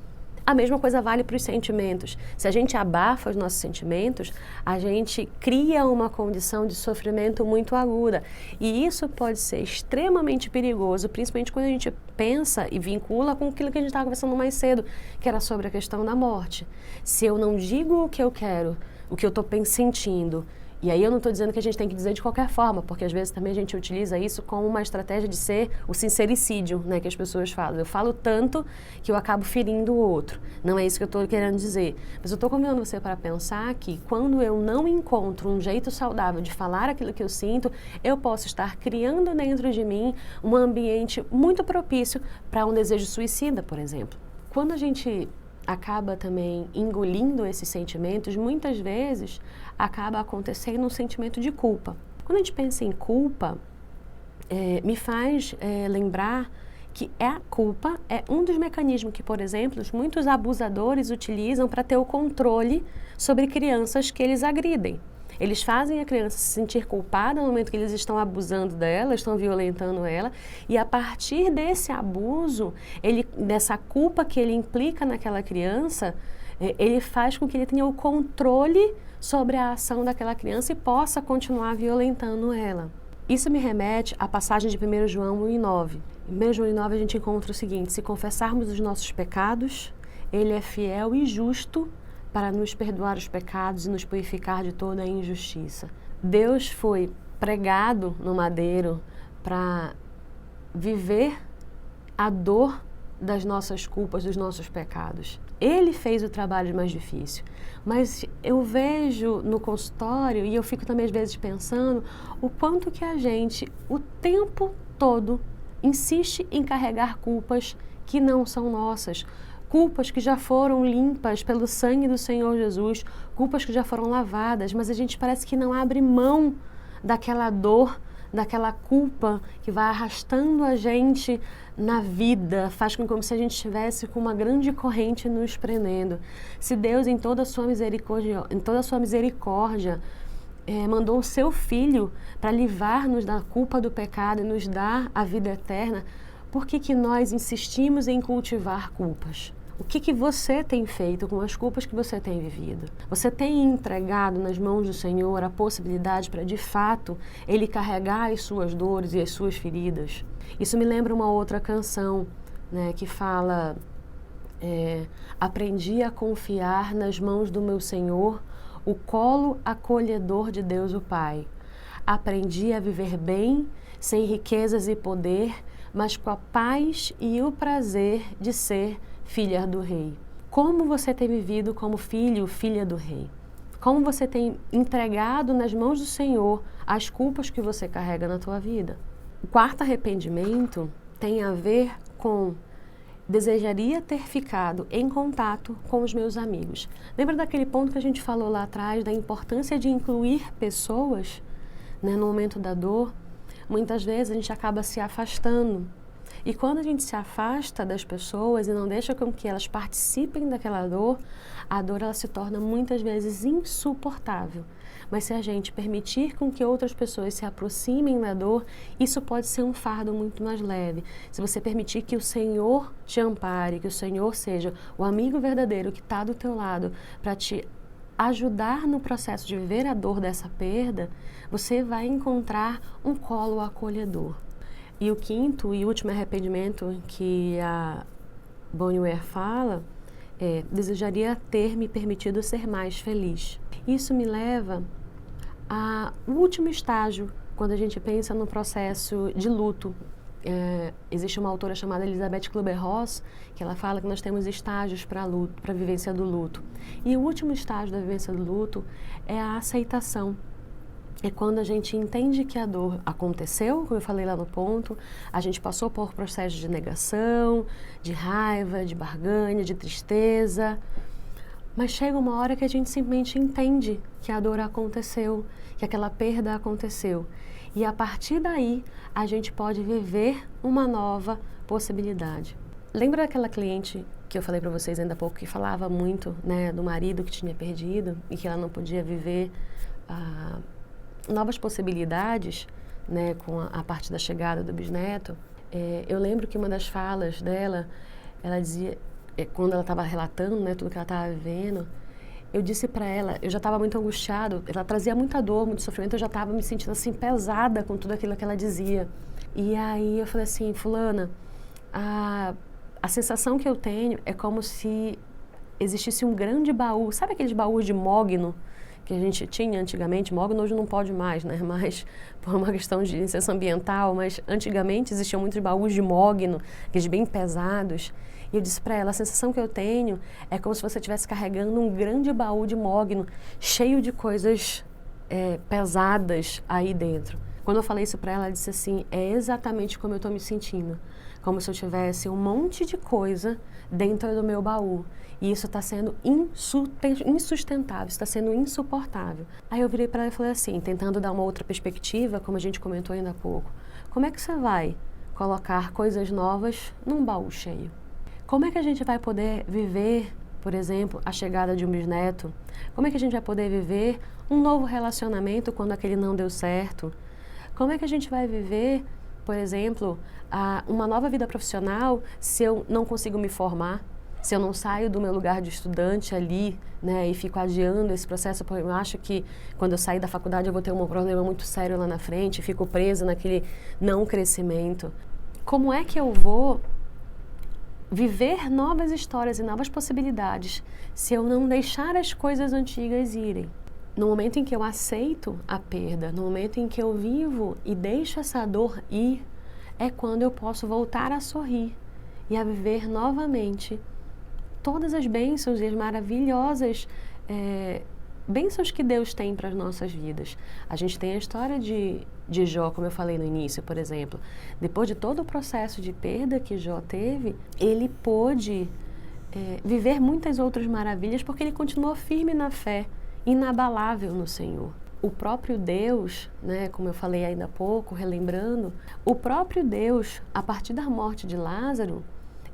A mesma coisa vale para os sentimentos. Se a gente abafa os nossos sentimentos, a gente cria uma condição de sofrimento muito aguda. E isso pode ser extremamente perigoso, principalmente quando a gente pensa e vincula com aquilo que a gente estava conversando mais cedo, que era sobre a questão da morte. Se eu não digo o que eu quero, o que eu estou sentindo, e aí eu não estou dizendo que a gente tem que dizer de qualquer forma, porque às vezes também a gente utiliza isso como uma estratégia de ser o sincericídio, né, que as pessoas falam. Eu falo tanto que eu acabo ferindo o outro. Não é isso que eu estou querendo dizer. Mas eu estou convidando você para pensar que quando eu não encontro um jeito saudável de falar aquilo que eu sinto, eu posso estar criando dentro de mim um ambiente muito propício para um desejo suicida, por exemplo. Quando a gente acaba também engolindo esses sentimentos, muitas vezes acaba acontecendo um sentimento de culpa. Quando a gente pensa em culpa, me faz lembrar que a culpa é um dos mecanismos que, por exemplo, muitos abusadores utilizam para ter o controle sobre crianças que eles agridem. Eles fazem a criança se sentir culpada no momento que eles estão abusando dela, estão violentando ela, e a partir desse abuso, dessa culpa que ele implica naquela criança, ele faz com que ele tenha o controle sobre a ação daquela criança e possa continuar violentando ela. Isso me remete à passagem de 1 João 1:9. Em 1 João 1:9 a gente encontra o seguinte: se confessarmos os nossos pecados, Ele é fiel e justo para nos perdoar os pecados e nos purificar de toda a injustiça. Deus foi pregado no madeiro para viver a dor das nossas culpas, dos nossos pecados. Ele fez o trabalho mais difícil. Mas eu vejo no consultório, e eu fico também às vezes pensando, o quanto que a gente, o tempo todo, insiste em carregar culpas que não são nossas. Culpas que já foram limpas pelo sangue do Senhor Jesus, culpas que já foram lavadas, mas a gente parece que não abre mão daquela dor, daquela culpa que vai arrastando a gente na vida, faz como se a gente estivesse com uma grande corrente nos prendendo. Se Deus, em toda a sua misericórdia, mandou o seu Filho para livrar-nos da culpa do pecado e nos dar a vida eterna, por que nós insistimos em cultivar culpas? O que você tem feito com as culpas que você tem vivido? Você tem entregado nas mãos do Senhor a possibilidade para, de fato, Ele carregar as suas dores e as suas feridas? Isso me lembra uma outra canção, né, que fala: aprendi a confiar nas mãos do meu Senhor, o colo acolhedor de Deus o Pai. Aprendi a viver bem, sem riquezas e poder, mas com a paz e o prazer de ser filha do Rei. Como você tem vivido como filho, filha do Rei? Como você tem entregado nas mãos do Senhor as culpas que você carrega na tua vida? O quarto arrependimento tem a ver com desejaria ter ficado em contato com os meus amigos. Lembra daquele ponto que a gente falou lá atrás, da importância de incluir pessoas, né, no momento da dor? Muitas vezes a gente acaba se afastando. E quando a gente se afasta das pessoas e não deixa com que elas participem daquela dor, a dor ela se torna muitas vezes insuportável. Mas se a gente permitir com que outras pessoas se aproximem da dor, isso pode ser um fardo muito mais leve. Se você permitir que o Senhor te ampare, que o Senhor seja o amigo verdadeiro que está do teu lado para te ajudar no processo de viver a dor dessa perda, você vai encontrar um colo acolhedor. E o quinto e último arrependimento que a Bonnie Ware fala é: desejaria ter me permitido ser mais feliz. Isso me leva ao último estágio, quando a gente pensa no processo de luto. Existe uma autora chamada Elizabeth Kübler-Ross, que ela fala que nós temos estágios para a vivência do luto. E o último estágio da vivência do luto é a aceitação. É quando a gente entende que a dor aconteceu, como eu falei lá no ponto, a gente passou por processos de negação, de raiva, de barganha, de tristeza, mas chega uma hora que a gente simplesmente entende que a dor aconteceu, que aquela perda aconteceu. E a partir daí, a gente pode viver uma nova possibilidade. Lembra daquela cliente que eu falei para vocês ainda há pouco, que falava muito, né, do marido que tinha perdido e que ela não podia viver novas possibilidades, né, com a parte da chegada do bisneto? Eu lembro que uma das falas dela, ela dizia, quando ela estava relatando, né, tudo que ela estava vivendo, eu disse para ela, eu já estava muito angustiado, ela trazia muita dor, muito sofrimento, eu já estava me sentindo assim pesada com tudo aquilo que ela dizia. E aí eu falei assim: fulana, a sensação que eu tenho é como se existisse um grande baú, sabe aqueles baús de mogno que a gente tinha antigamente? Mogno hoje não pode mais, né? Mas por uma questão de licença ambiental, mas antigamente existiam muitos baús de mogno, aqueles bem pesados. E eu disse para ela, a sensação que eu tenho é como se você estivesse carregando um grande baú de mogno, cheio de coisas pesadas aí dentro. Quando eu falei isso para ela, ela disse assim: é exatamente como eu estou me sentindo. Como se eu tivesse um monte de coisa dentro do meu baú. E isso está sendo insustentável, está sendo insuportável. Aí eu virei para ela e falei assim, tentando dar uma outra perspectiva, como a gente comentou ainda há pouco: como é que você vai colocar coisas novas num baú cheio? Como é que a gente vai poder viver, por exemplo, a chegada de um bisneto? Como é que a gente vai poder viver um novo relacionamento quando aquele não deu certo? Como é que a gente vai viver, por exemplo, uma nova vida profissional se eu não consigo me formar? Se eu não saio do meu lugar de estudante ali, né, e fico adiando esse processo, porque eu acho que quando eu sair da faculdade eu vou ter um problema muito sério lá na frente, fico presa naquele não crescimento. Como é que eu vou viver novas histórias e novas possibilidades se eu não deixar as coisas antigas irem? No momento em que eu aceito a perda, no momento em que eu vivo e deixo essa dor ir, é quando eu posso voltar a sorrir e a viver novamente todas as bênçãos e as maravilhosas bênçãos que Deus tem para as nossas vidas. A gente tem a história de Jó, como eu falei no início, por exemplo. Depois de todo o processo de perda que Jó teve, ele pôde viver muitas outras maravilhas porque ele continuou firme na fé, inabalável no Senhor. O próprio Deus, né, como eu falei ainda há pouco, relembrando, o próprio Deus, a partir da morte de Lázaro,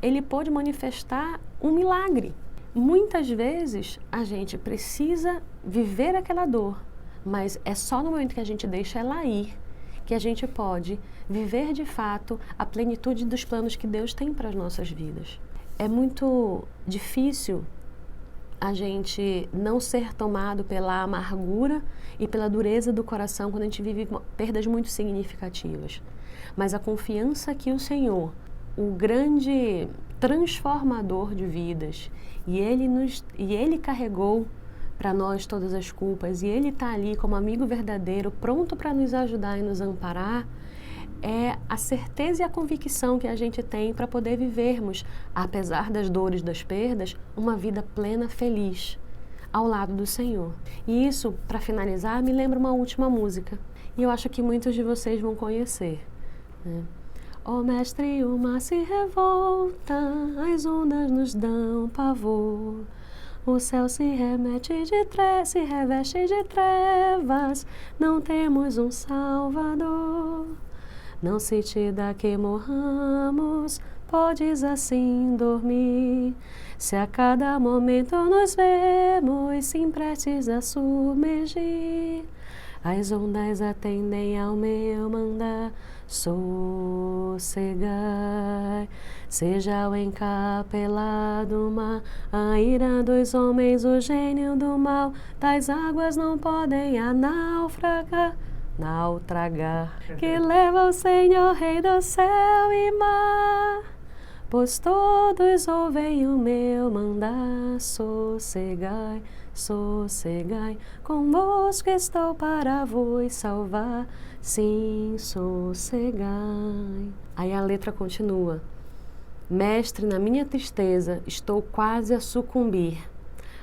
ele pôde manifestar um milagre. Muitas vezes a gente precisa viver aquela dor, mas é só no momento que a gente deixa ela ir que a gente pode viver de fato a plenitude dos planos que Deus tem para as nossas vidas. É muito difícil a gente não ser tomado pela amargura e pela dureza do coração quando a gente vive perdas muito significativas. Mas a confiança que o Senhor, o grande transformador de vidas, e Ele carregou para nós todas as culpas e Ele está ali como amigo verdadeiro, pronto para nos ajudar e nos amparar, é a certeza e a convicção que a gente tem para poder vivermos, apesar das dores, das perdas, uma vida plena, feliz, ao lado do Senhor. E isso, para finalizar, me lembra uma última música. E eu acho que muitos de vocês vão conhecer, né? Ó Mestre, o mar se revolta, as ondas nos dão pavor. O céu se se reveste de trevas, não temos um Salvador. Não se te dá que morramos, podes assim dormir. Se a cada momento nos vemos, sim prestes a submergir. As ondas atendem ao meu mandar, sossegai. Seja o encapelado mar, a ira dos homens, o gênio do mal, das águas não podem a naufragar. Que leva o Senhor, Rei do céu e mar, pois todos ouvem o meu mandar. Sossegai, sossegai, convosco estou para vos salvar. Sim, sossegai. Aí a letra continua. Mestre, na minha tristeza estou quase a sucumbir.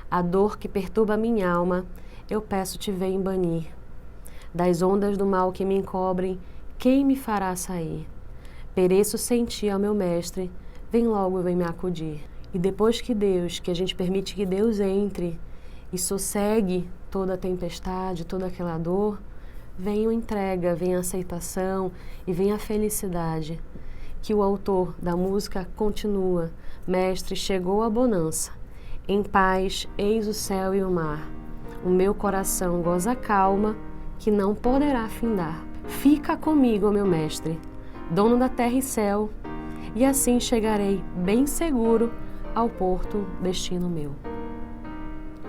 A dor que perturba minha alma, eu peço-te vem banir. Das ondas do mal que me encobrem, quem me fará sair? Pereço sem ti, ó meu mestre, vem logo, vem me acudir. E depois que a gente permite que Deus entre e sossegue toda a tempestade, toda aquela dor, vem a entrega, vem a aceitação e vem a felicidade. Que o autor da música continua, Mestre, chegou a bonança, em paz eis o céu e o mar. O meu coração goza calma, que não poderá findar. Fica comigo, meu mestre, dono da terra e céu, e assim chegarei bem seguro ao porto, destino meu.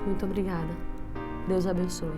Muito obrigada. Deus abençoe.